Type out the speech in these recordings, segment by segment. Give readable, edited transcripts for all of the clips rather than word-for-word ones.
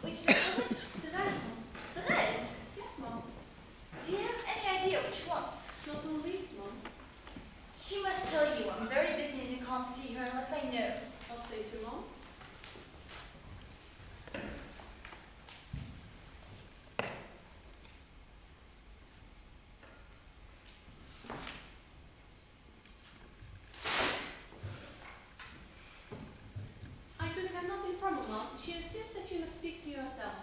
Which one was it? Therese, Mum. Therese? Yes, Mum. Do you have any idea what she wants? Not the least, Mum. She must tell you I'm very busy and you can't see her unless I know. I'll say so, Mum. I could have had nothing from her, Mum. She insists that she must speak to you herself.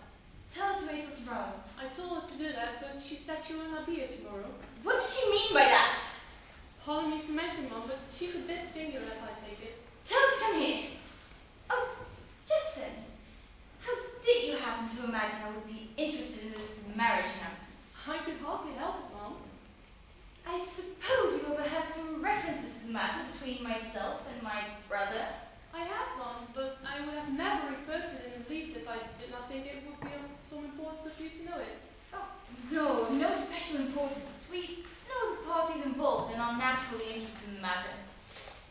Tell her to wait till tomorrow. I told her to do that, but she said she will not be here tomorrow. What does she mean by that? Pardon me for mentioning, Mum, but she's a bit singular as I take it. Tell her to come here. Oh, Judson. How did you happen to imagine I would be interested in this marriage announcement? I could hardly help it, Mum. I suppose you overheard some references to the matter between myself and my brother. I have, Mum, but I would have never referred to it in the least if I did not think it would be of some importance for you to know it. Oh, no, no special importance. We know the parties involved and are naturally interested in the matter.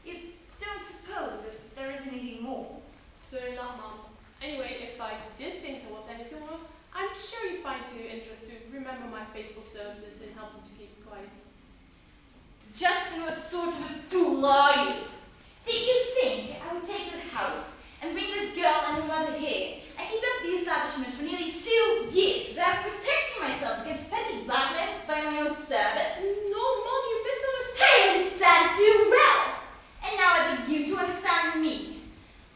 You don't suppose that there is anything more? Certainly not, Mum. Anyway, if I did think there was anything more, I'm sure you'd find to your interest to remember my faithful services in helping to keep it quiet. Judson, what sort of a fool are you? Did you think I would take the house and bring this girl and her mother here and keep up the establishment for nearly 2 years without protecting myself against petty blackmail by my own servants? No, Mum, you misunderstand. I understand too well! And now I'd like you to understand me.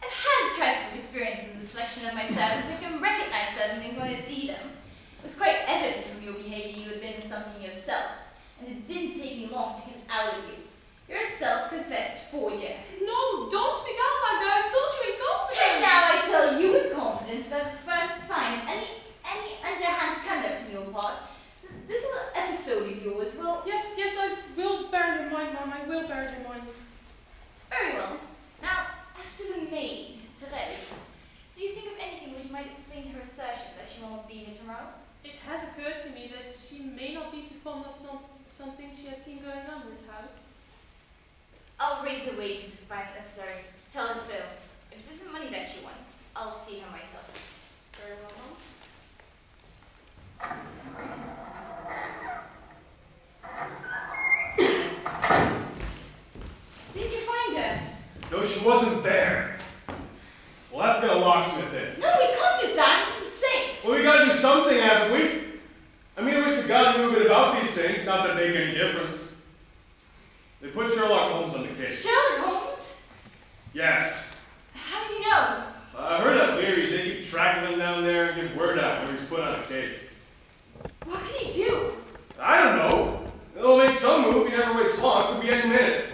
I've had a trifle of experience in the selection of my servants and can recognize certain things when I see them. It was quite evident from your behavior you had been in something yourself, and it didn't take me long to get it out of you. You're a self-confessed forger. No, don't speak out like that. I told you in confidence. And now I tell you with confidence that the first sign of any underhand conduct on your part, this little episode of yours will... Yes, I will bear it in mind, Mum. I will bear it in mind. Very well. Now, as to the maid, Therese, do you think of anything which might explain her assertion that she won't be here tomorrow? It has occurred to me that she may not be too fond of something she has seen going on in this house. I'll raise her wages if I find it necessary. Tell her so. If it isn't money that she wants, I'll see her myself. Very well, Mum. Did you find her? No, she wasn't there. We'll have to get a locksmith in. No, we can't do that. It's safe. Well, we gotta do something, haven't we? I mean, I wish to God knew a bit about these things, not that they make any difference. They put Sherlock Holmes on the case. Sherlock Holmes? Yes. How do you know? I heard that Leary's, they keep tracking him down there and give word out when he's put on a case. What can he do? I don't know. They'll make some move, he never waits long, could be any minute.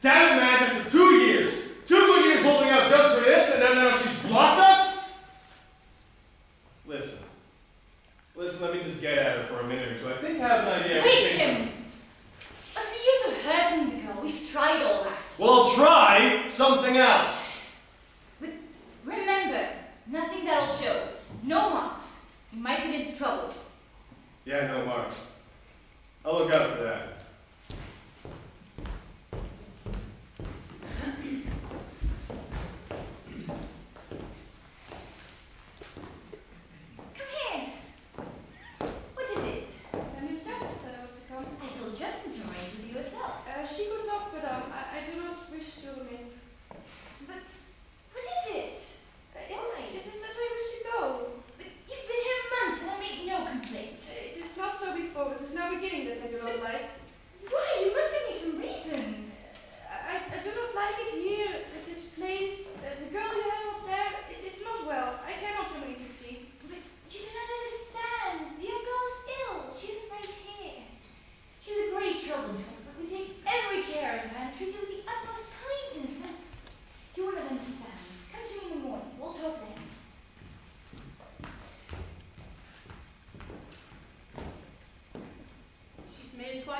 Damn it, man, after 2 years, 2 good years holding out just for this, and then now she's blocked us? Listen, let me just get at her for a minute or two. I think I have an idea. Wait, Jim! What's the use of hurting the girl? We've tried all that. Well, I'll try something else. But remember, nothing that'll show. No marks. You might get into trouble. Yeah, no marks. I'll look out for that.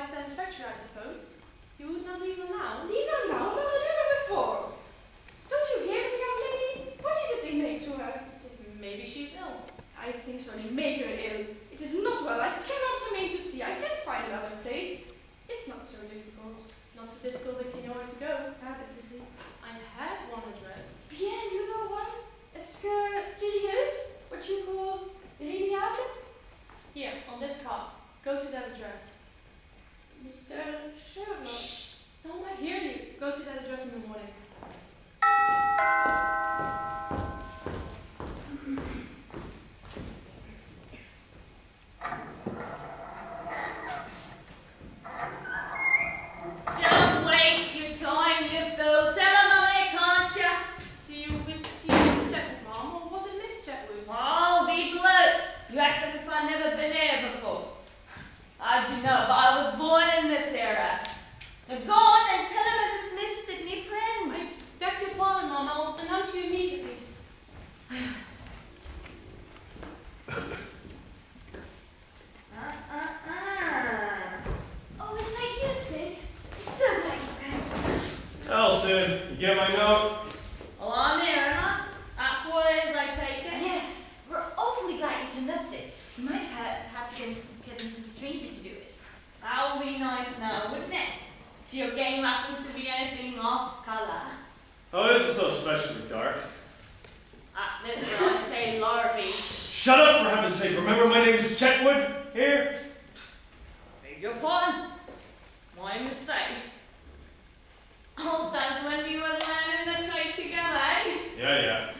Satisfactory, I suppose. You would not leave her now? Leave her now? No, never before. Don't you hear the young lady? What is it they make to her? Maybe she's ill. I think so. They make her ill. It is not well. I cannot remain to see. I can find another place. It's not so difficult. Not so difficult if you know where to go. Ah, that is it. I have one Go to that address. Mr. Sherlock. Shh! Someone might hear you. Go to that address in the morning. Don't waste your time, you fool. Tell her mommy, can't you? Do you wish to see Mrs. Chetwood, Mom, or was it Miss Chetwood? I'll be blue. You act as if I've never been here before. How'd you know? But I was born in this era. Now go on and tell him as it's Miss Sydney Prince. I beg your pardon, Mom. I'll announce you immediately. Oh, is that you, Sid? I'm so glad you came. Well, Sid, you get my note? Well, I'm here, huh? That's what it is, I take it. Yes, we're awfully glad you turned up, Sid. You might have had to get in some stranger to do it. That would be nice now, wouldn't it? If your game happens to be anything off colour. Oh, this is so especially dark. This is what I say, Larrabees. Shut up, for heaven's sake. Remember my name's Chetwood? Here? Beg your pardon. My mistake. Old times when we were learning the trade together, eh? Yeah.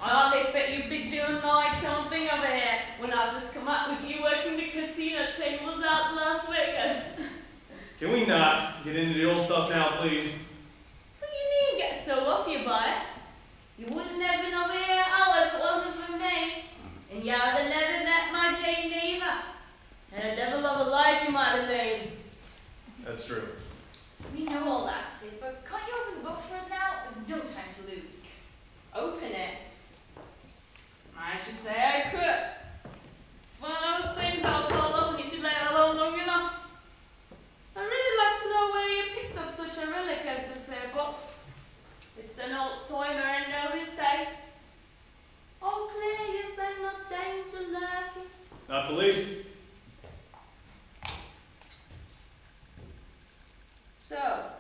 I hardly expect you'd be doing like something over here when I first come up with you working the casino tables out in Las Vegas. Can we not get into the old stuff now, please? But you needn't get so off you by it. You wouldn't have been over here at all if it wasn't for me. And you'd have never met my Jane either. And a devil of a life you might have lived. That's true. We know all that, Sid, but can't you open the books for us now? There's no time to lose. Open it. I should say I could. It's one of those things I'll call open if you let it alone long enough. I'd really like to know where you picked up such a relic as this there box. It's an old timer and no mistake. All clear, yes, I'm not danger lurking. Not the least. So,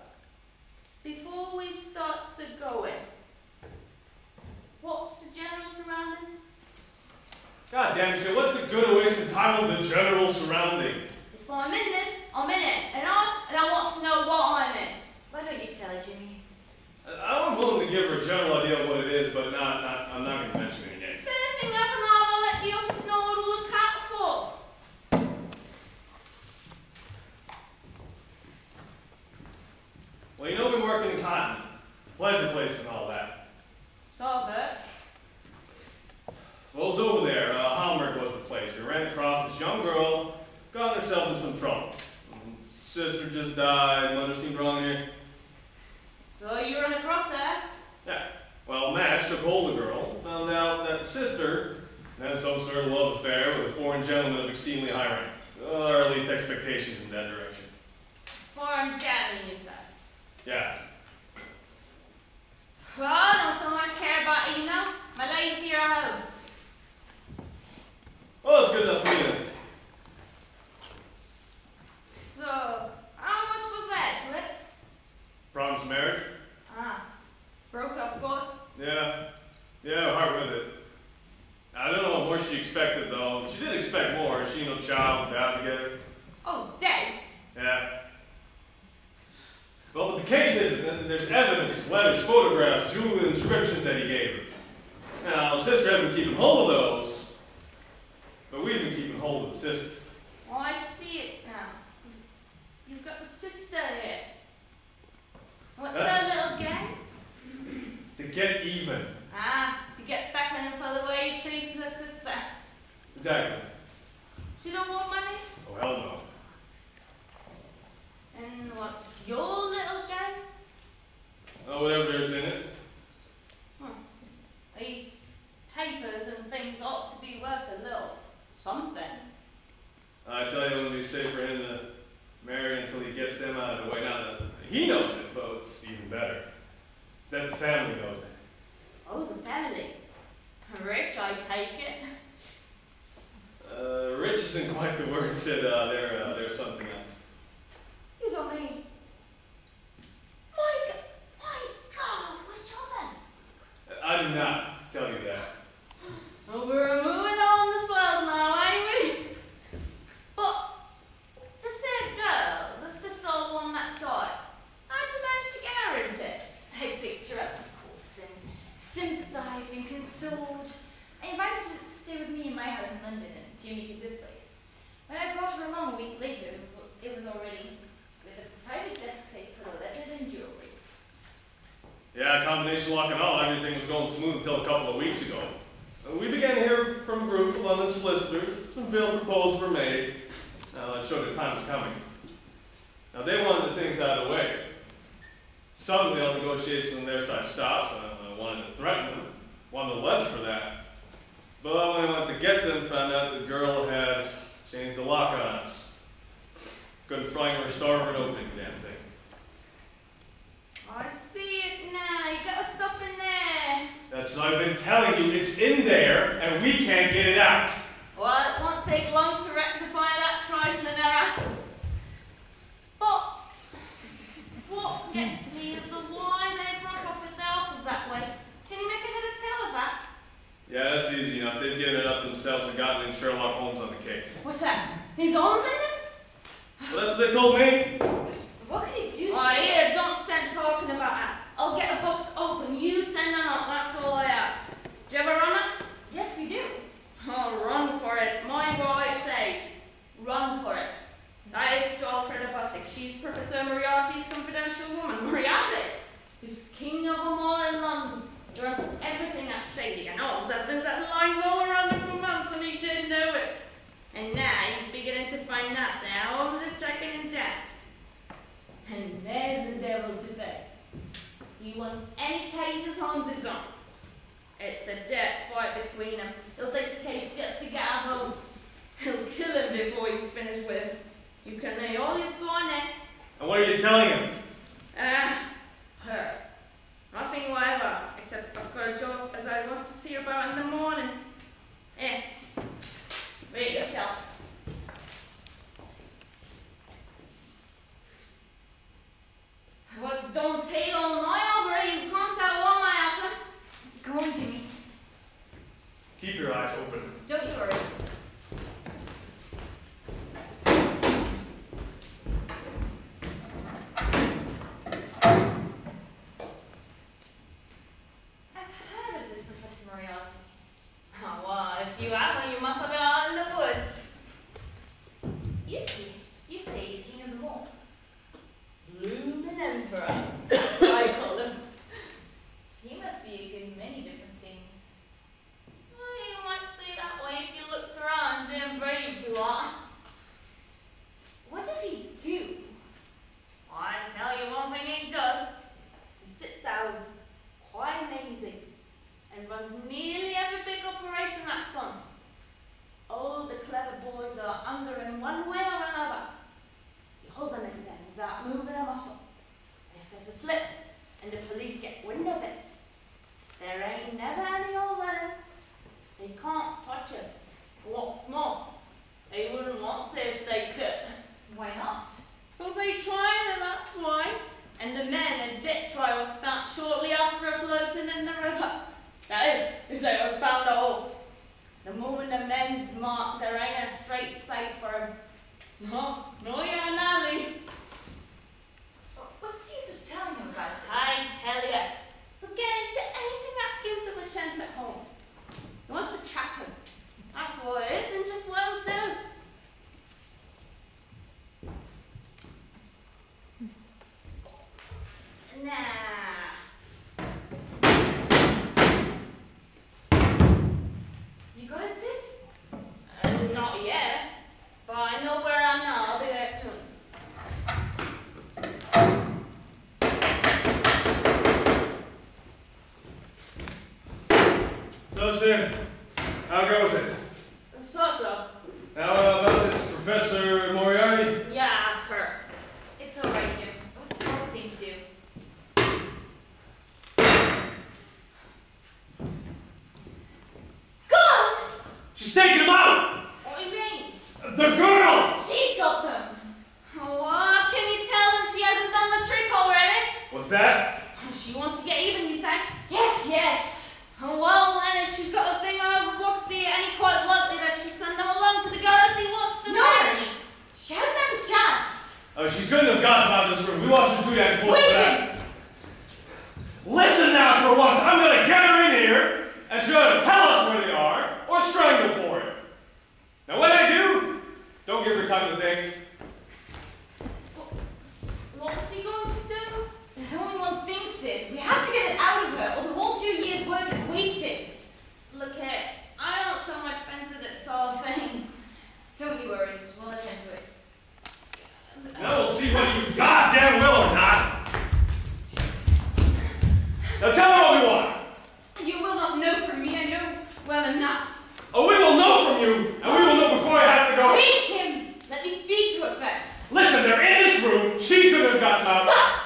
before we start going, what's the general surroundings? God damn it, Sid, what's the good of wasting time on the general surroundings? If I'm in this, I'm in it, and I want to know what I'm in. Why don't you tell her, Jimmy? I'm willing to give her a general idea of what it is, but I'm not going to mention it again. If anything happens, I'll let the office know what to look out for. Well, you know we work in cotton, pleasure place and all that. So, Bert. Well, it was over there. Hamburg was the place. We ran across this young girl, got herself in some trouble. Sister just died, mother seemed wrong here. So you run across her? Yeah. Well, Madge took hold of the girl, found out that the sister had some sort of love affair with a foreign gentleman of exceedingly high rank. Or at least expectations in that direction. Foreign gentleman, you said? Yeah. Well, I don't so much care about you now. My lady's here at home. Well, it's good enough for me then. So, how much was that to it? Promise of marriage? Broke, of course. Yeah, hard with it. I don't know what more she expected, though. She did expect more. She and her child died together. Oh, dead? Yeah. Well, but the case is that there's evidence, letters, photographs, jewelry, inscriptions that he gave her. Now, the sister had been keeping hold of those, but we've been keeping hold of the sister. Oh, I see it now. You've got a sister here. What's her little game? To get even. To get back on him for the way he treats her sister. Exactly. She don't want money? Oh, hell no. And what's your little game? Oh, whatever there's in it. These papers and things ought to be worth a little something. I tell you, it wouldn't be safe for him to marry until he gets them out of the way. Now, he knows it, but it's even better. It's that the family knows it. Oh, the family. Rich, I take it. Rich isn't quite the word, Sid. They're something else. You don't mean. My God, which of them? I did not tell you that. Well, we're moving on the swells now, ain't we? But sold. I invited her to stay with me in my house in London, and Jimmy took this place. When I brought her along a week later, it was already with a private desk safe full of letters and jewelry. Yeah, combination lock and all, everything was going smooth until a couple of weeks ago. We began to hear from a group of London solicitors. Some veiled proposals were made. That showed the time was coming. Now, they wanted the things out of the way. Suddenly, all negotiations on their side stopped. I wanted to threaten them, wanted to ledge for that. But when I went to get them, found out the girl had changed the lock on us. Couldn't find her starboard opening the damn thing. I see it now. You gotta stop in there. That's what I've been telling you. It's in there, and we can't get it out. Well, it won't take long to rectify that trifling error. But what gets me is the why they broke off with their offers that way. Can you make a head or tail of that? Yeah, that's easy enough. They've given it up themselves and gotten in Sherlock Holmes on the case. What's that? He's Holmes in this? Well, that's what they told me. What could he do? Oh, here, don't stand talking about that. I'll get a box open. You send them up. That's all I ask. Do you ever run it? Yes, we do. Oh, run for it. Mind what I say. Run for it. That is Doyle for the Bussick. She's Professor Moriarty's confidential woman. Moriarty! He's king of them all in London. He runs everything that's shady. And Holmes has been setting lines all around him for months and he didn't know it. And now he's beginning to find that there. Holmes is tracking him down. And there's the devil to pay. He wants any cases Holmes is on. It's a death fight between them. He'll take the case just to get our Holmes. He'll kill him before he's finished with him. You can lay all you've got there. And what are you telling him? Her. Nothing whatever, except I've got a job as I was to see her about in the morning. Read it yourself. Well, don't take all night over it. You can't tell what might happen. Go on, Jimmy. Keep your eyes open. Don't you worry. I've heard of this Professor Moriarty. Oh, well, if you haven't, you must have been out in the woods. You say he's king of them all. Bloomin' Emperor. That's what I call him. He must be a good many different things. Well, you might see that way if you looked around and brave too hard. What does he do? I tell you one thing he does. He sits out quite amazing and runs nearly every big operation that's on. All the clever boys are under him one way or another. He holds an exam without moving a muscle. And if there's a slip and the police get wind of it, there ain't never any old letter. They can't touch him. What's more, they wouldn't want to if they could. Why not? Well, they tried it, that's why. And the men as bit try was found shortly after floating in the river. That is, if they was found at all. The moment the men's marked, there ain't a straight safe for him. No, yeah, Nally. What's the use of telling him about this? I tell ya, he'll get into anything that gives him a chance at Holmes. He wants to trap him. That's what it is, and just what he'll do. Nah. You got it, Sid? Not yet, but I know where I'm now. I'll be there soon. So, Sid, how goes it? So. Now, about this Professor Moriarty? Yeah, ask her. It's all right, Jim. It was the proper thing to do. Gone! She's taking him out! What do you mean? The girl! She's got them. What can you tell them she hasn't done the trick already? What's that? She wants to get even, you say? Yes. Well, then if she's got a thing over Boxy, it ain't quite likely that she'll send them along to the girls he wants to No. marry. She hasn't had a chance. Oh, she couldn't have gotten out of this room. We watched her do that before. Wait, Jim. Listen now for once. I'm gonna get her in here, and that you ought to tell us where they are, or strangle for it. Now when I do, don't give her time to think. What's he going to do? There's only one thing, Sid. We have to get it out of her, or the whole 2 years' work is wasted. Look here, I don't so much fancy that sort of thing. Don't you worry. We'll attend to it. Now we'll see whether you goddamn will or not. Now tell her what we want. You will not know from me, I know well enough. Oh, we will know from you, and we will know before I have to go. Wait, Tim! Let me speak to her first. Listen, they're in this room. She couldn't have gotten out. Stop!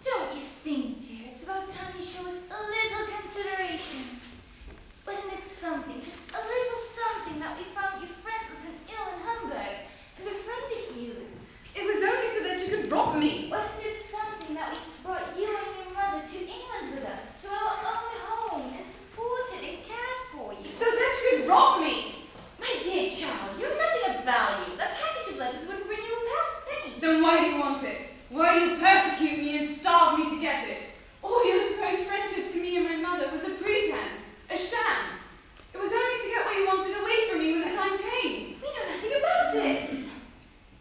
Don't you think, dear, it's about time you show us a little consideration? Wasn't it something, just a little something, that we found you friendless and ill in Hamburg and befriended you? It was only so that you could rob me. Wasn't it something that we brought you and your mother to England with us, to our own home, and supported and cared for you? So that you could rob me. My dear child, you're nothing of value. That package of letters wouldn't bring you a penny. Then why do you want it? Why do you persecute me and starve me to get it? All your supposed friendship to me and my mother was a pretense, a sham. It was only to get what you wanted away from me when the time came. We know nothing about it.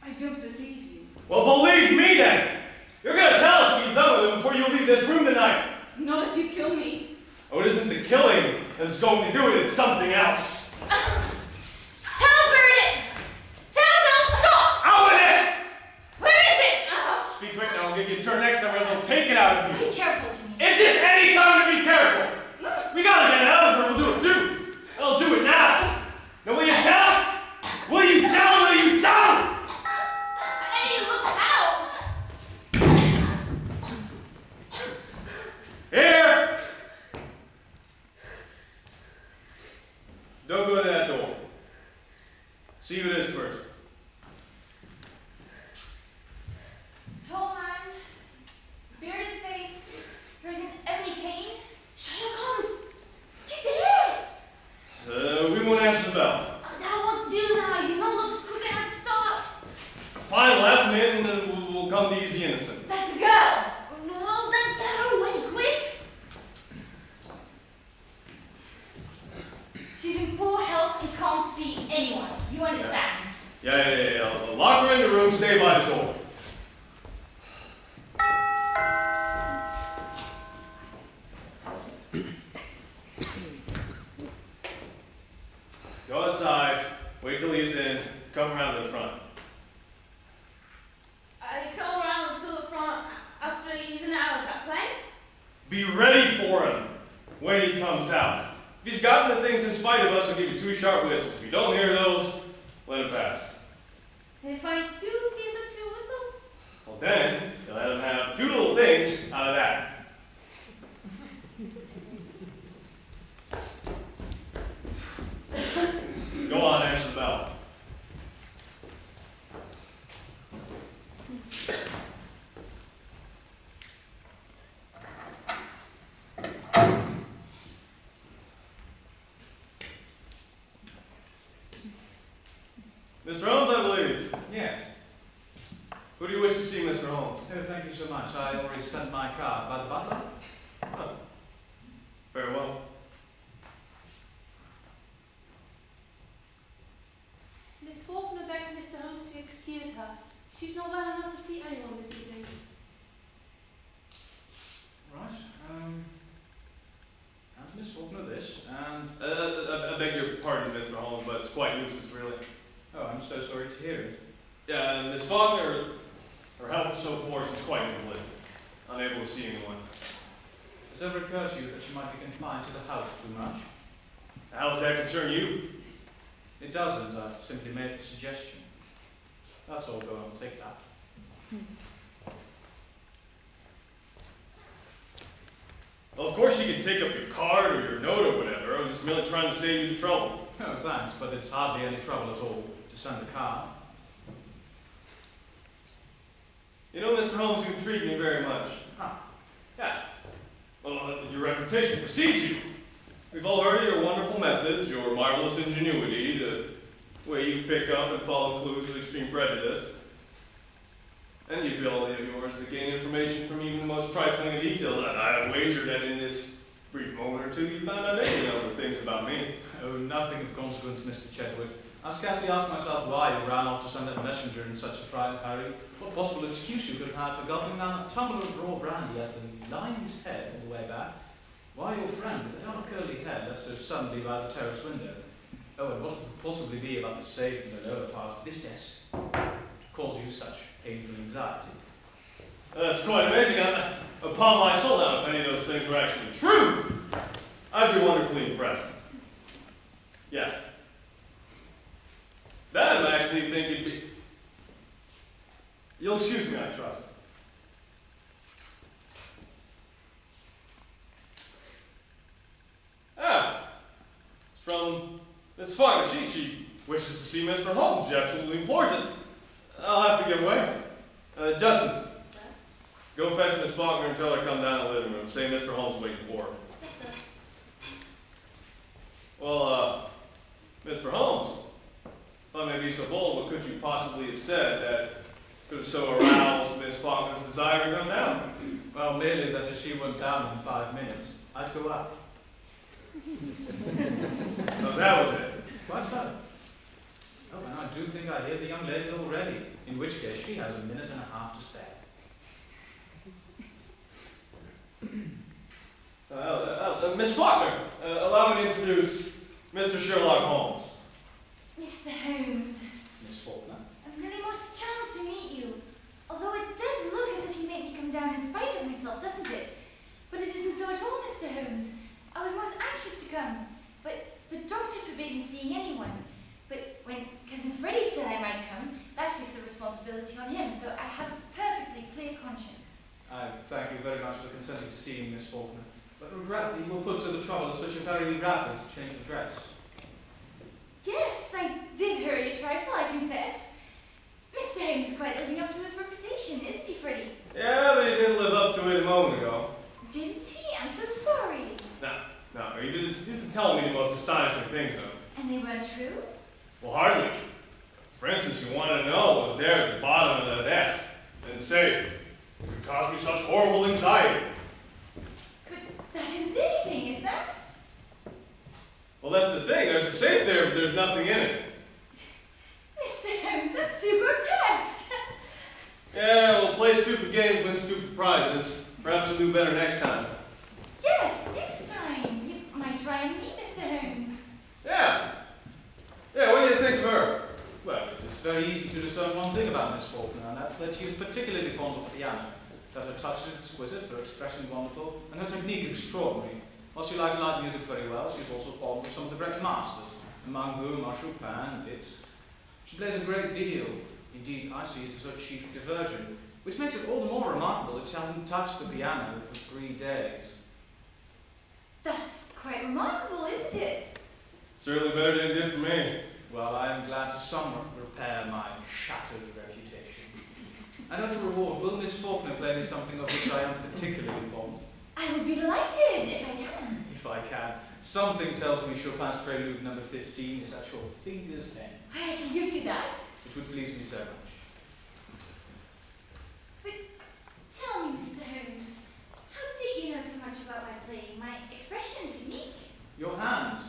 I don't believe you. Well, believe me then. You're going to tell us what you've done with him before you leave this room tonight. Not if you kill me. Oh, it isn't the killing that's going to do it. It's something else. Tell us where it is. Tell us and I'll stop. Out with it! Where is it? Speak quick now. I'll give you a turn next time or they'll take it out of you. Be careful, Jimmy. Is this any time to be careful? We gotta get it out of her. We'll do it too. I'll do it now. Now will you tell? Will you tell? Will you tell? Hey, look out! Here! Don't go to that door. See who it is first. Tall man, bearded face, here's an ebony cane. Sherlock Holmes! He's here! We won't answer the bell. That won't do now. You know, looks quick and start. Fine, laugh him in and then we'll come to easy innocent. That's the girl. Well, then get her away, quick. She's in poor health and can't see anyone. You understand? Yeah. I'll lock her in the room, stay by the door. Go outside, wait till he's in, come around to the front. I come around to the front after he's an hour, is that plain? Be ready for him when he comes out. If he's gotten the things in spite of us, he'll give you 2 sharp whistles. If you don't hear those, let him pass. And if I do give the 2 whistles? Well then, you'll let him have 2 little things out of that. Go on, answer the bell. Mr. Holmes, I believe. Yes. Who do you wish to see, Mr. Holmes? Oh, thank you so much. I already sent my card by the butler. Oh. Very well. Miss Faulkner begs Mr. Holmes to excuse her. She's not well enough to see anyone this evening. Right. And Miss Faulkner this, and... I beg your pardon, Mr. Holmes, but it's quite nuisance, really. Oh, I'm so sorry to hear it. Miss Faulkner, her health is so poor she's quite invalid, unable to see anyone. Has it ever occurred to you that she might be confined to the house too much? How does that concern you? It doesn't. I simply made a suggestion. That's all. Go on, take that. Well, of course you can take up your card or your note or whatever. I was just merely trying to save you the trouble. Oh, thanks, but it's hardly any trouble at all to send a card. You know, Mr. Holmes, you intrigue me very much. Huh. Yeah. Well, your reputation precedes you. We've all heard of your wonderful methods, your marvelous ingenuity, the way you pick up and follow clues with extreme prejudice. And you'd be all at yours to gain information from even the most trifling of details. I wager that in this brief moment or two you found out any other things about me. Oh, nothing of consequence, Mr. Chadwick. I scarcely asked myself why you ran off to send that messenger in such a fright hurry. What possible excuse you could have for gulping down a tumbler of raw brandy at the lion's head on the way back? Why your friend with the dark curly hair left so suddenly by the terrace window? Oh, and what could possibly be about the safe in the lower part of this desk to cause you such painful anxiety? That's quite amazing. Upon my soul now, if any of those things were actually true, I'd be wonderfully impressed. Yeah. That I actually think it'd be... You'll excuse me, I trust. Ah, it's from Miss Faulkner. She wishes to see Mr. Holmes. She absolutely implores it. I'll have to give way. Judson, Sir? go fetch Miss Faulkner and tell her to come down to the living room. Say Mr. Holmes is waiting for her. Yes, sir. Well, Mr. Holmes, if I may be so bold, what could you possibly have said that could have so aroused Miss Faulkner's desire to come down? Well, merely that if she went down in 5 minutes, I'd go up. So that was it. Quite so. Oh, and I do think I hear the young lady already, in which case she has a minute and a half to spare. Miss Faulkner, allow me to introduce Mr. Sherlock Holmes. Mr. Holmes, Miss Faulkner? I'm really most charmed to meet you. Although it does look as if you made me come down in spite of myself, doesn't it? But it isn't so at all, Mr. Holmes. I was most anxious to come, but the doctor forbade me seeing anyone. But when Cousin Freddie said I might come, that placed the responsibility on him, so I have a perfectly clear conscience. I thank you very much for consenting to seeing Miss Faulkner, but regrettably you were put to the trouble of such a very rapid change of dress. Yes, I did hurry a trifle, I confess. Mr. Holmes is quite living up to his reputation, isn't he, Freddie? Yeah, but he didn't live up to it a moment ago. Didn't he? I'm so sorry. No, you didn't tell me the most astonishing things, though. And they weren't true? Well, hardly. For instance, you wanted to know what was there at the bottom of the desk in the safe. It could cause me such horrible anxiety. But that isn't anything, is that? Well, that's the thing. There's a safe there, but there's nothing in it. Mr. Holmes, that's too grotesque. Yeah, well, play stupid games, win stupid prizes. Perhaps you'll do better next time. Yes, next time. You might try and meet Mr. Holmes. Yeah. Yeah, what do you think of her? Well, it is very easy to discern one thing about Miss Faulkner, and that's that she is particularly fond of the piano, that her touch is exquisite, her expression wonderful, and her technique extraordinary. While she likes light music very well, she's also fond of some of the great masters, among whom are Chopin and Liszt. She plays a great deal. Indeed, I see it as her chief diversion, which makes it all the more remarkable that she hasn't touched the piano for 3 days. That's quite remarkable, isn't it? Certainly better than it did for me. Well, I am glad to somewhat repair my shattered reputation. And as a reward, will Miss Faulkner play me something of which I am particularly fond? I would be delighted if I can. If I can. Something tells me Chopin's Prelude No. 15 is at your finger's end. I can give you that. It would please me so much. But tell me, Mr. Holmes, how did you know so much about my playing, my expression, technique, Your hands,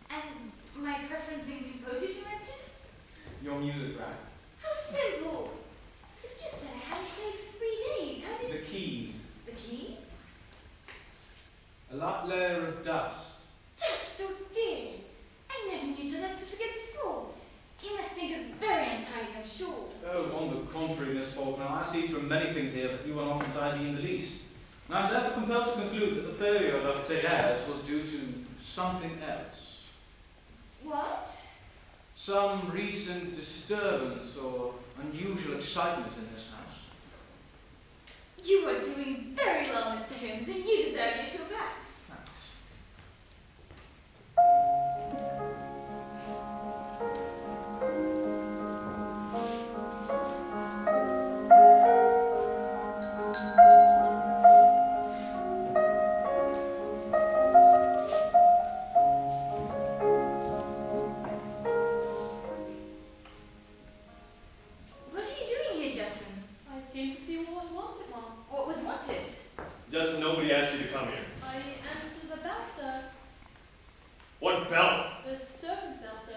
and my preference in composers you mentioned? your music rack, How simple. But you said I hadn't played for 3 days. How did... the keys, The keys? a light layer of dust. Dust, oh dear. I never knew to less to forget before. You must think us very untidy, I'm sure. Oh, on the contrary, Miss Faulkner, I see from many things here that you are not untidy in the least. And I am therefore compelled to conclude that the failure of Théâtre was due to something else. What? Some recent disturbance or unusual excitement in this house. You are doing very well, Mr. Holmes, and you deserve your show back. Thanks. What are you doing here, Judson? wanted, Mom? What was wanted? Just nobody asked you to come here. I answered the bell, sir. What bell? The servant's bell, sir.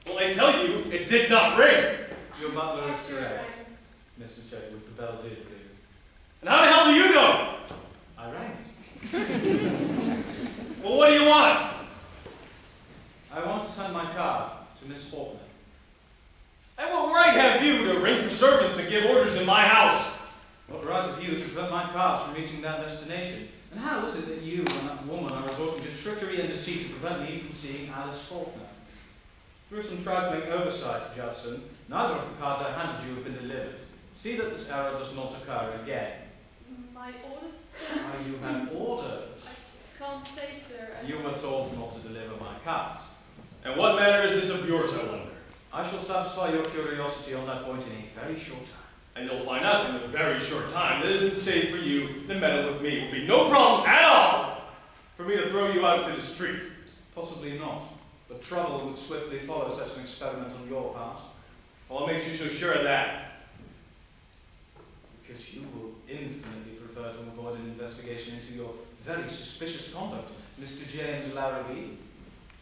Well, I tell you, it did not ring. Your butler is After it correct. rang. Mr. Chadwick, the bell did ring. And how the hell do you know? I rang it. Well, what do you want? I want to send my card to Miss Faulkner. And what right have you to ring for servants and give orders in my house? What right have you to prevent my cards from reaching that destination? And how is it that you and that woman are resorting to trickery and deceit to prevent me from seeing Alice Faulkner? Through some trifling oversight, Judson, neither of the cards I handed you have been delivered. See that this error does not occur again. My orders, sir? Why, you have orders. I can't say, sir. You were told not to deliver my cards. And what matter is this of yours, I wonder? I shall satisfy your curiosity on that point in a very short time. And you'll find out in a very short time that it isn't safe for you to meddle with me. It will be no problem at all for me to throw you out to the street. Possibly not, but trouble would swiftly follow such an experiment on your part. What makes you so sure of that? Because you will infinitely prefer to avoid an investigation into your very suspicious conduct, Mr. James Larrabee.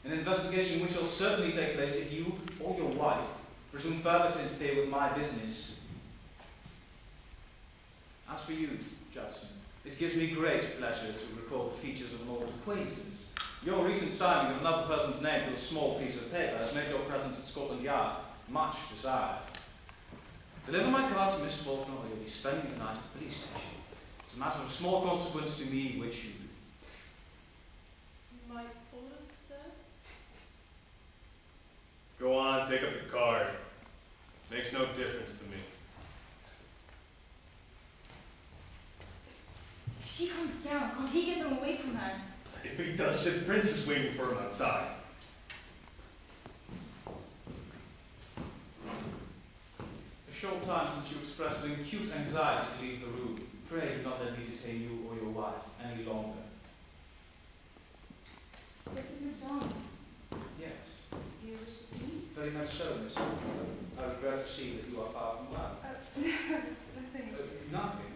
An investigation which will certainly take place if you or your wife presume further to interfere with my business. As for you, Judson, it gives me great pleasure to recall the features of an old acquaintance. Your recent signing of another person's name to a small piece of paper has made your presence at Scotland Yard much desired. Deliver my card to Miss Faulkner or you'll be spending the night at the police station. It's a matter of small consequence to me which you do. My orders, sir? Go on, take up the card. Makes no difference to me. If she comes down, can't he get them away from her? If he does, shit, Prince is waiting for him outside. A short time since you expressed an acute anxiety to leave the room. Pray do not let me detain you or your wife any longer. This is Mr. Holmes. Yes, You wish to see me? very much so, Miss Faulkner. I regret to see that you are far from well. No, it's nothing. Nothing?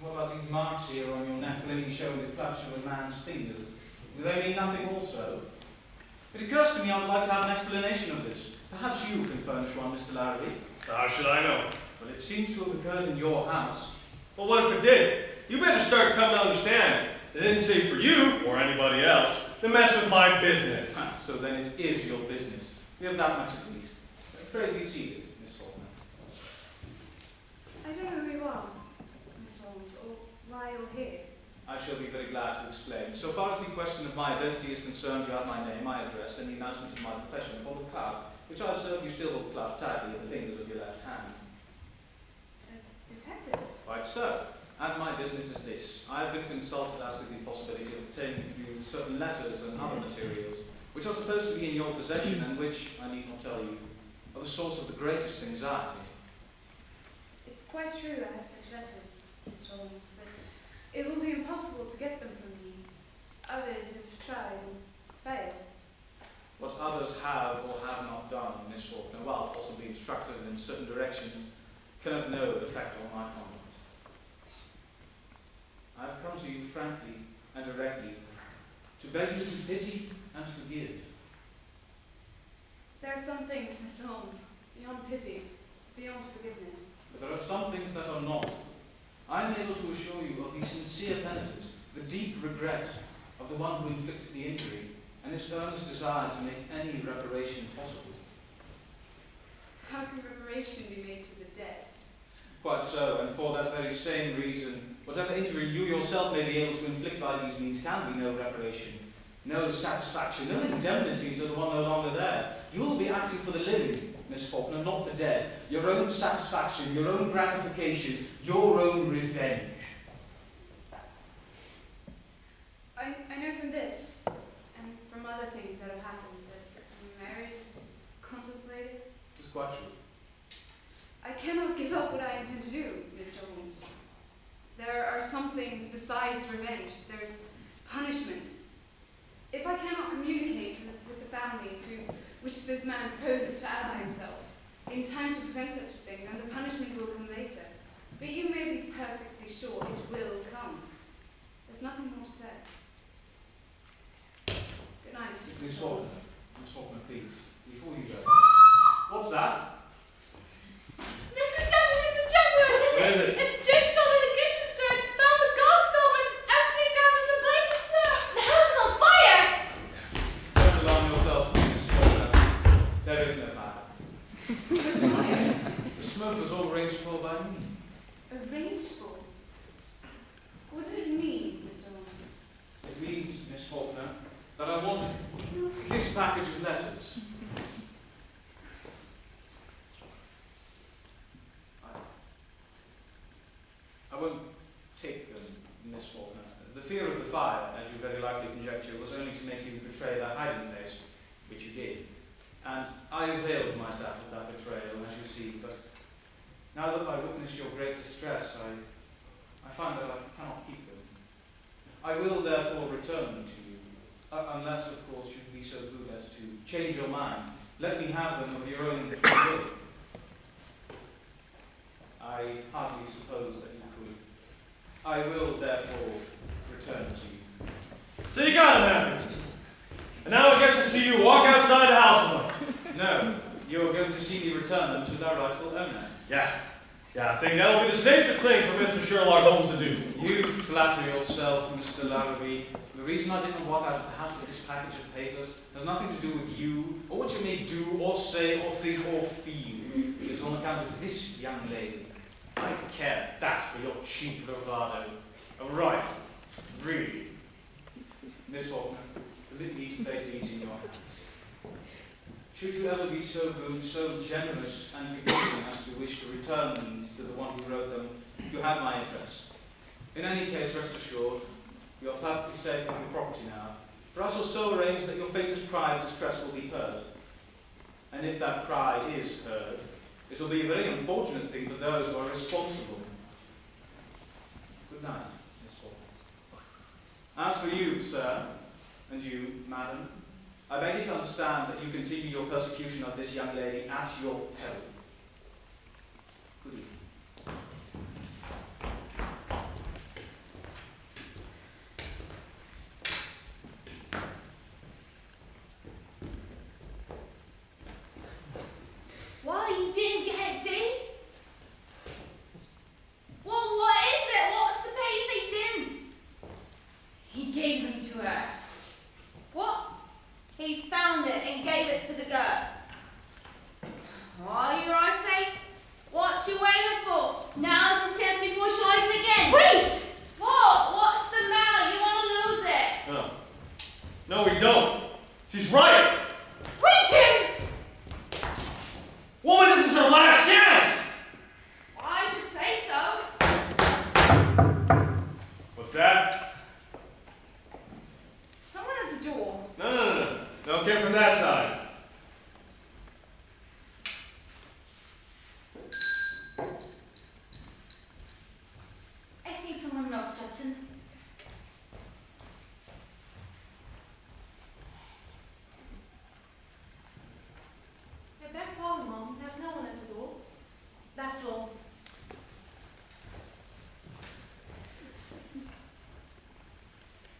What about these marks here on your neck, clearly showing the clutch of a man's fingers? Do they mean nothing also? It occurs to me I would like to have an explanation of this. Perhaps you can furnish one, Mr. Larrabee. How should I know? Well, it seems to have occurred in your house. Well, what if it did? You better start coming to understand that it isn't safe for you, or anybody else, to mess with my business. Ah, so then it is your business. We have that much at least. Pray be seated, Miss Faulkner. I don't know who you are, Miss Holmes, or why you're here. I shall be very glad to explain. So far as the question of my identity is concerned, you have my name, my address, and the announcement of my profession upon the card, which I observe you still hold clasped tightly in the fingers of your left hand. A detective? Quite so. And my business is this. I have been consulted as to the possibility of obtaining for you certain letters and other materials, which are supposed to be in your possession and which, I need not tell you, are the source of the greatest anxiety. It's quite true I have such letters, Miss Holmes, but it will be impossible to get them from me. Others have tried and failed. What others have or have not done, Miss Faulkner, while possibly instructive in certain directions, can have no effect on my conduct. I have come to you frankly and directly to beg you to pity and forgive. There are some things, Mr. Holmes, beyond pity, beyond forgiveness. But there are some things that are not. I am able to assure you of the sincere penitence, the deep regret of the one who inflicted the injury, and his earnest desire to make any reparation possible. How can reparation be made to the dead? Quite so, and for that very same reason, whatever injury you yourself may be able to inflict by these means can be no reparation, no satisfaction, no indemnity to the one no longer there. You will be acting for the living, Miss Faulkner, not the dead. Your own satisfaction, your own gratification, your own revenge. I know from this, and from other things that have happened, that marriage is contemplated. It is quite true. I cannot give up what I intend to do, Mr. Holmes. There are some things besides revenge. There's punishment. If I cannot communicate with the family to which this man proposes to ally himself in time to prevent such a thing, then the punishment will come later. But you may be perfect. wish for? What does it mean, Mr. Holmes? It means, Miss Faulkner, that I wanted this package of letters. I won't take them, Miss Faulkner. The fear of the fire, as you very likely conjecture, was only to make you betray that hiding place, which you did. And I availed myself of that betrayal, as you see, but now that I witness your great distress, I find that I cannot keep them. I will therefore return them to you, unless, of course, you be so good as to change your mind. Let me have them of your own free will. I hardly suppose that you could. I will therefore return to you. So you got him, have you? And now I guess we'll see you walk outside the house alone. No, you're going to see me return them to their rightful owner. Yeah, I think that'll be the safest thing for Mr. Sherlock Holmes to do. You flatter yourself, Mr. Larrabee. The reason I didn't walk out of the house with this package of papers has nothing to do with you, or what you may do, or say, or think, or feel. It is on account of this young lady. I care that for your cheap bravado. A rifle, really. Miss Faulkner, permit me to place these in your hands. Should you ever be so good, so generous and forgiving as to wish to return these to the one who wrote them, you have my address. In any case, rest assured, you are perfectly safe with your property now, for I shall so arrange that your faintest cry of distress will be heard. And if that cry is heard, it will be a very unfortunate thing for those who are responsible. Good night, Miss Faulkner. As for you, sir, and you, madam, I beg you to understand that you continue your persecution of this young lady at your peril. Good evening. Why, you didn't get it, did you? Well, what is it? What's the paper he didn't? He gave them to her. What? He found it and gave it to the girl. Oh, you're I say? What you waiting for? Now's the chance before she lies again. Wait! What? What's the matter? You want to lose it? No, we don't. She's right. Wait, Tim! Woman, this is her last chance. I should say so. What's that? Someone at the door. No. Don't care from that side. I think someone knocked, Judson. I beg pardon, Mom. There's no one at the door. That's all.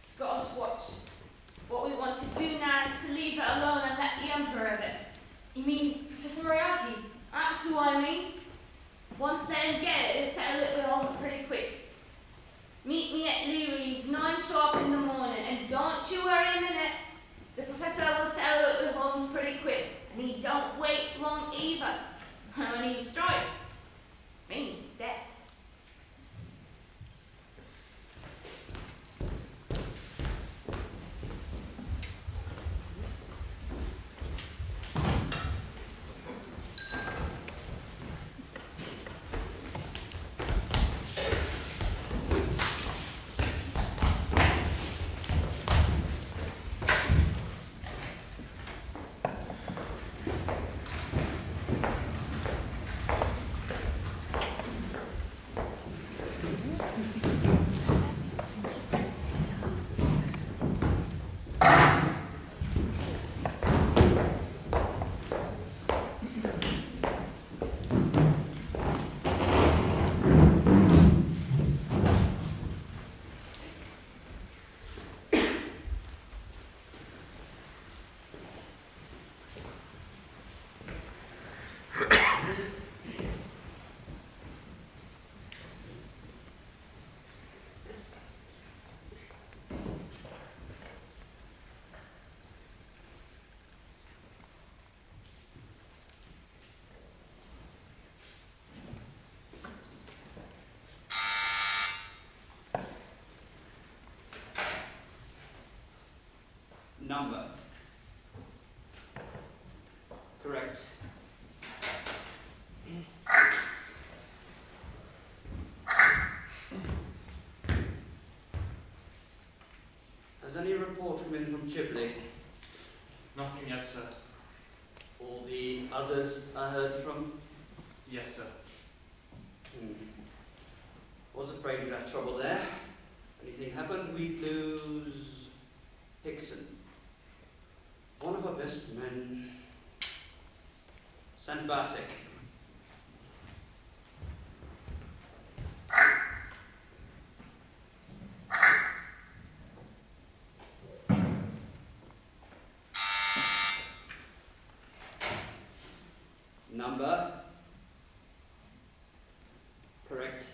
Scottish watch. What we want to do now is to leave it alone and let the Emperor have it. You mean Professor Moriarty? That's who I mean. Once let him get it, settle it with Holmes pretty quick. Meet me at Leary's 9 sharp in the morning, and don't you worry a minute. The Professor will settle it with Holmes pretty quick, and he don't wait long either. When he strikes, means death. Number. Correct. Has any report come in from Chipley? Nothing yet, sir. All the others I heard from? Yes, sir. Was afraid we'd have trouble there. Anything happened, we'd lose Hickson. One of our best men. Send Bassick. Number. Correct.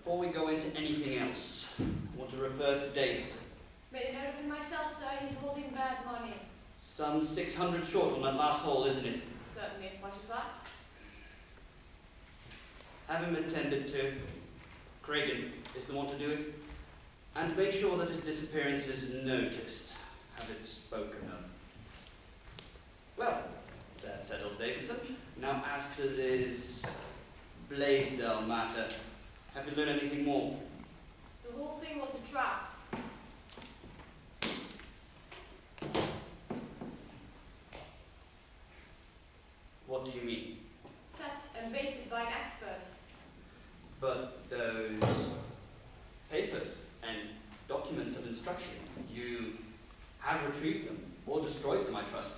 Before we go into anything else, I want to refer to Davidson. Made a note of him myself, sir. He's holding bad money. Some 600 short on that last hole, isn't it? Certainly as much as that. Have him attended to. Cragen is the one to do it. And make sure that his disappearance is noticed. Have it spoken of. Well, that settles Davidson. Now as to this Blaisdell matter. Have you learned anything more? The whole thing was a trap. What do you mean? Set and baited by an expert. But those papers and documents of instruction, you have retrieved them or destroyed them, I trust.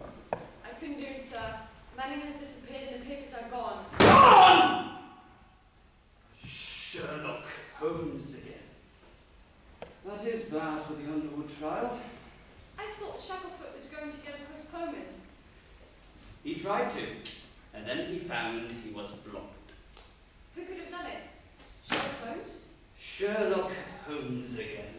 I couldn't do it, sir. Manning has disappeared and the papers are gone. Gone! Sherlock Holmes again. That is bad for the Underwood trial. I thought Shacklefoot was going to get a postponement. He tried to, and then he found he was blocked. Who could have done it? Sherlock Holmes? Sherlock Holmes again.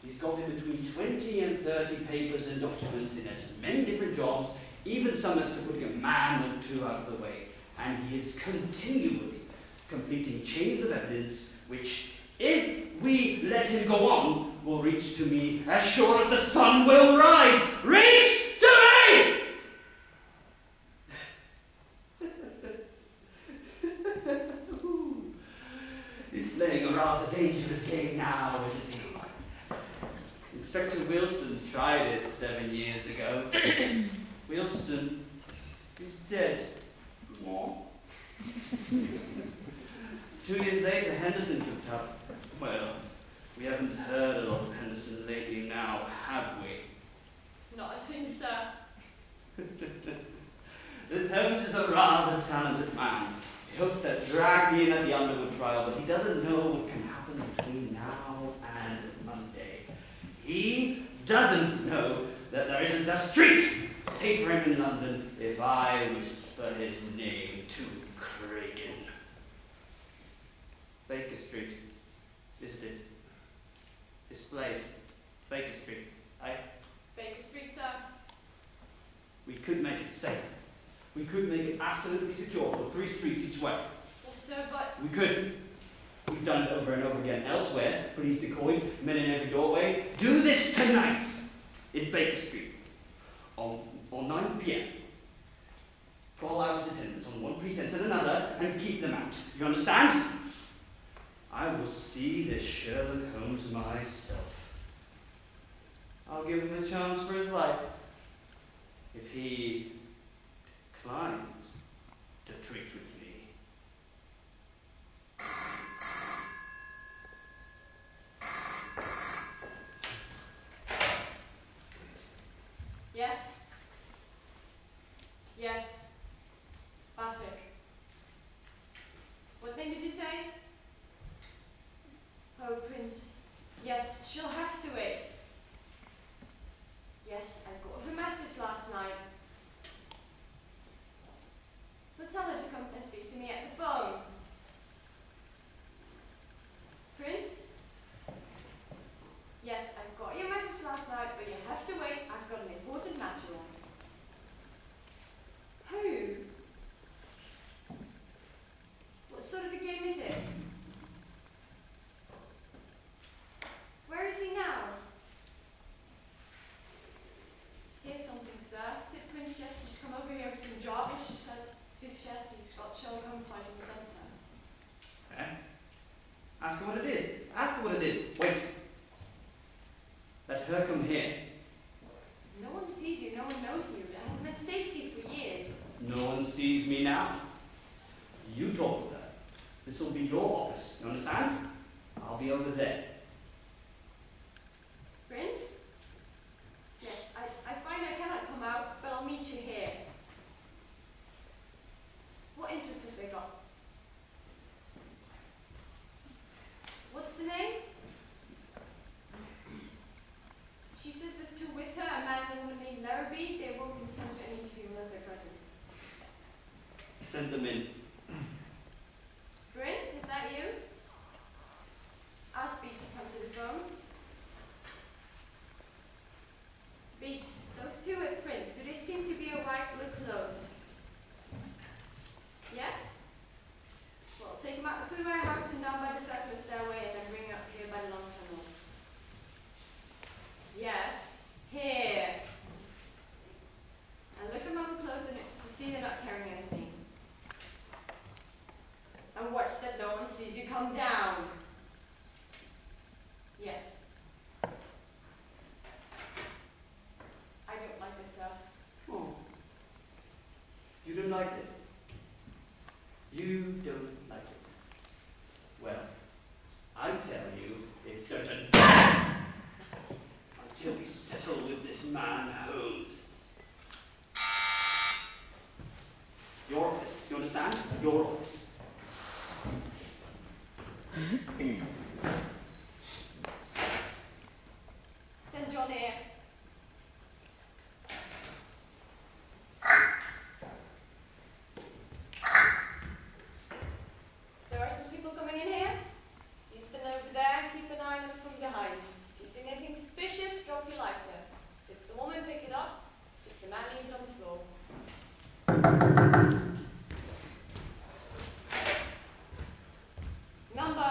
He's got in between 20 and 30 papers and documents in as many different jobs, even some as to putting a man or two out of the way. And he is continually completing chains of evidence which, if we let him go on, will reach to me as sure as the sun will rise. Reach to me! He's playing a rather dangerous game now, isn't he? Inspector Wilson tried it 7 years ago. Wilson is dead. Aww. 2 years later, Henderson took up. Well, we haven't heard a lot of Henderson lately now, have we? Not a thing, sir. This Holmes is a rather talented man. He hopes to drag me in at the Underwood trial, but he doesn't know what can happen between now and Monday. He doesn't know that there isn't a street safe for him in London if I whisper his name to Cragen. Baker Street, isn't it? This place, Baker Street, eh? Baker Street, sir. We could make it safe. We could make it absolutely secure for 3 streets each way. Yes, sir, but... We could. We've done it over and over again elsewhere. Police decoyed, men in every doorway. Do this tonight in Baker Street on 9 p.m. Call out his attendants on one pretense and another and keep them out. You understand? I will see this Sherlock Holmes myself. I'll give him a chance for his life. If he declines to treat with me. Yes. Yes. Bassick. What thing did you say? Oh, Prince. Yes, she'll have to wait. Yes, I got her message last night. She's got Sherlock Holmes fighting with Dunster. Eh? Ask her what it is. Ask her what it is. Wait. Let her come here. No one sees you, no one knows you. It has meant safety for years. No one sees me now. You talk with her. This will be your office. You understand? I'll be over there. Prince? Yes, I find I cannot come out, but I'll meet you here. What interest have they got? What's the name? She says there's two with her, a man and a woman named Larrabee. They won't consent to an interview unless they're present. Send them in. Prince, is that you? Ask Beats to come to the phone. Beats, those two at Prince, do they seem to be alright? Look close. Yes? Well, take them out through my house and down by the circular stairway and then bring up here by the long tunnel. Yes? Here. And look them over close to see they're not carrying anything. And watch that no one sees you come down. Yes. I don't like this, sir. Oh. You don't like it? You don't like it. Well, I tell you, it's certain. Until we settle with this man, Holmes. Your office, you understand? Your office. Send John here. There are some people coming in here. You stand over there and keep an eye on them from behind. If you see anything suspicious, drop your lighter. If it's the woman, pick it up. If it's the man, leave it on the floor. Number.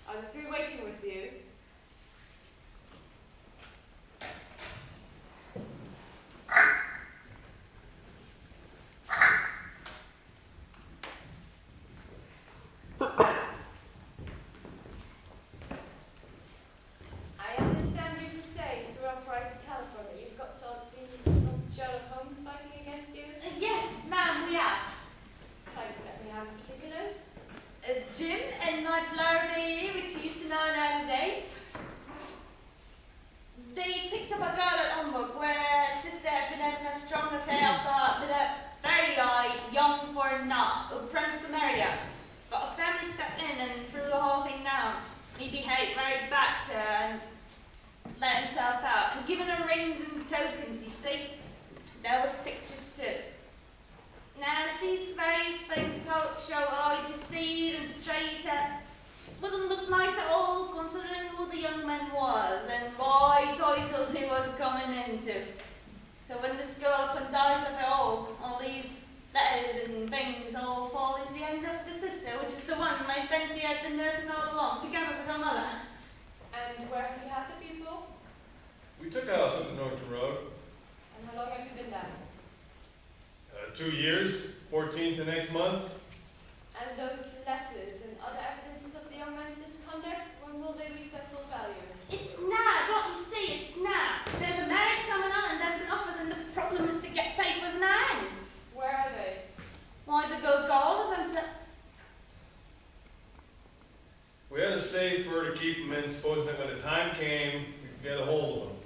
Are the three waiting with you? I understand you to say through our private telephone that you've got some Sherlock Holmes fighting against you? Yes, ma'am, we have. Can you let me have the particulars? Jim and Nigel Larrabee, which you used to know in early days. They picked up a girl at Hamburg where sister had been having a strong affair with a very young foreign knot who promised to marry her. But her family stepped in and threw the whole thing down. He behaved very bad to her and let himself out. And given her rings and tokens, you see, there was pictures too. Now, as these various things show how he deceived and betrayed her, wouldn't look nice at all, considering who the young man was and why titles he was coming into. So when this girl up and dies of it all these letters and things all fall into the hands of the sister, which is the one my fancy had been nursing all along, together with her mother. And where have you had the people? We took a house up the Norton Road. And how long have you been there? 2 years, 14th of next month. And those letters and other evidences of the young man's misconduct, when will they reach their full value? It's now, don't you see? It's now. There's a marriage coming on and there's been offers and the problem is to get papers in our hands. Where are they? Why the girls got all of them, so... We had a save for her to keep them in, supposing that when the time came, we could get a hold of them.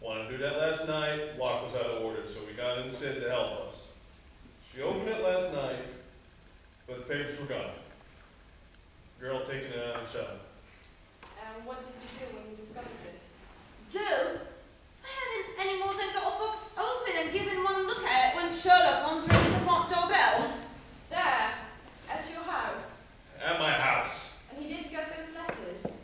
Wanted to do that last night, lock was out of order, so we got in Sid to help us. She opened it last night, but the papers were gone. Girl taking it out of the shop. And what did you do when you discovered this? Do? I hadn't any more than got a box open and given one look at it when Sherlock Holmes rings the front doorbell. There, at your house. At my house. And he didn't get those letters.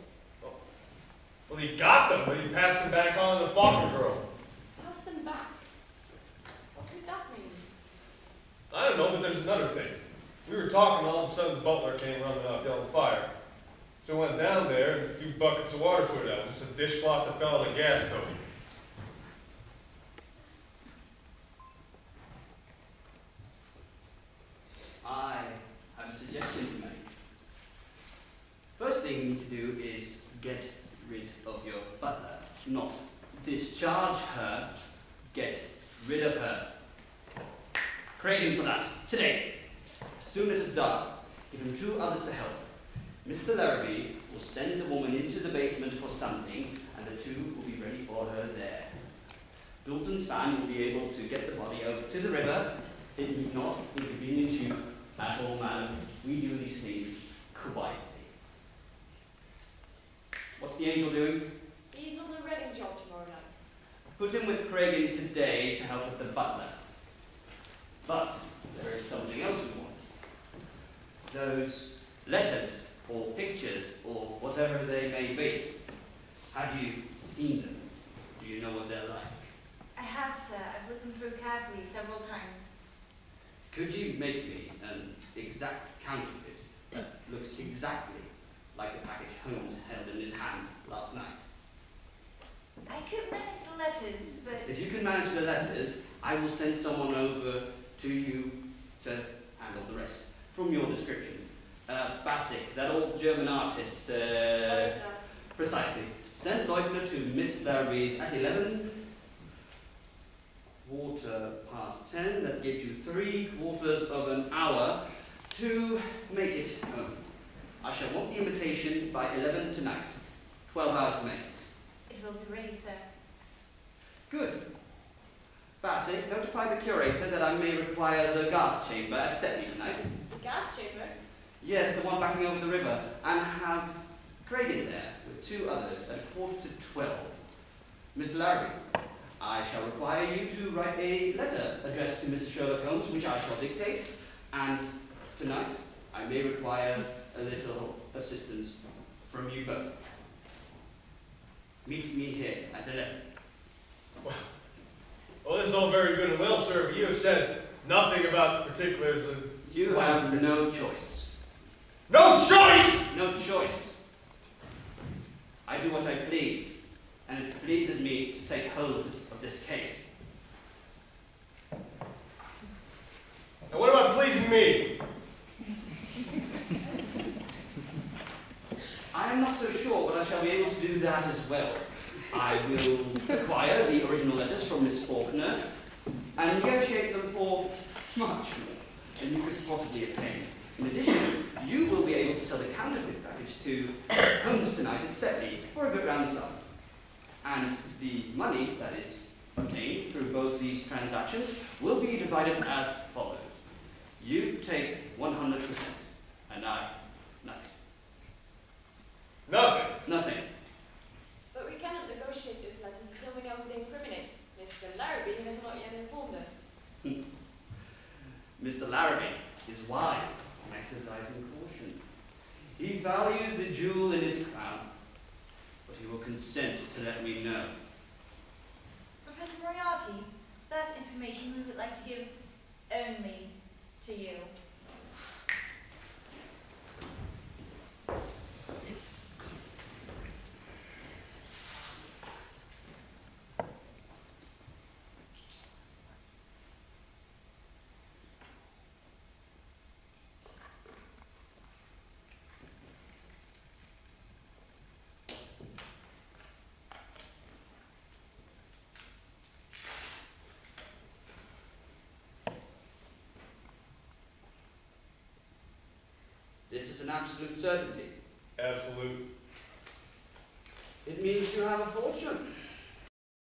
Well, he got them, but he passed them back on to the Faulkner girl. Pass them back. What could that mean? I don't know, but there's another thing. We were talking, all of a sudden the butler came running out yelling fire. So I went down there and a few buckets of water put out. Just a dishcloth that fell on the gas stove. asking me to do is get rid of your butler, not discharge her, get rid of her. Craving for that, today. As soon as it's done, give him 2 others to help. Mr. Larrabee will send the woman into the basement for something, and the 2 will be ready for her there. Dalton's van will be able to get the body over to the river. It need not inconvenience you at all, madam. We do these things quietly. What's the angel doing? He's on the Reading job tomorrow night. Put him with Craig in today to help with the butler. But there is something else we want. Those letters, or pictures, or whatever they may be. Have you seen them? Do you know what they're like? I have, sir. I've looked them through carefully several times. Could you make me an exact counterfeit that looks exactly like the package Holmes held in his hand last night? I could manage the letters, but... If you can manage the letters, I will send someone over to you to handle the rest. From your description. Basic, that old German artist, precisely. Send Leutner to Miss Larrabees at 11 ~10. That gives you 3/4 of an hour to make it home. I shall want the invitation by 11 tonight. 12 hours to make. It will be ready, sir. Good. Bassett, notify the curator that I may require the gas chamber at Stepney tonight. The gas chamber? Yes, the one backing over the river. And have Craig in there with 2 others at 11:45. Mr. Larrabee, I shall require you to write a letter addressed to Mr. Sherlock Holmes, which I shall dictate. And tonight, I may require a little assistance from you both. Meet me here at 11. Well, this is all very good and well, sir, but you have said nothing about the particulars of... You have no choice. No choice! No choice. I do what I please, and it pleases me to take hold of this case. Now what about pleasing me? I am not so sure, but I shall be able to do that as well. I will acquire the original letters from Miss Faulkner and negotiate them for much more than you could possibly obtain. In addition, you will be able to sell the counterfeit package to Holmes tonight at Stepney for a good round sum. And the money that is obtained through both these transactions will be divided as follows. You take 100%, and I, nothing. Nothing. Nothing. But we cannot negotiate these letters until we know who they incriminate. Mr. Larrabee has not yet informed us. Mr. Larrabee is wise in exercising caution. He values the jewel in his crown, but he will consent to let me know. Professor Moriarty, that information we would like to give only to you. This is an absolute certainty. Absolute. It means you have a fortune.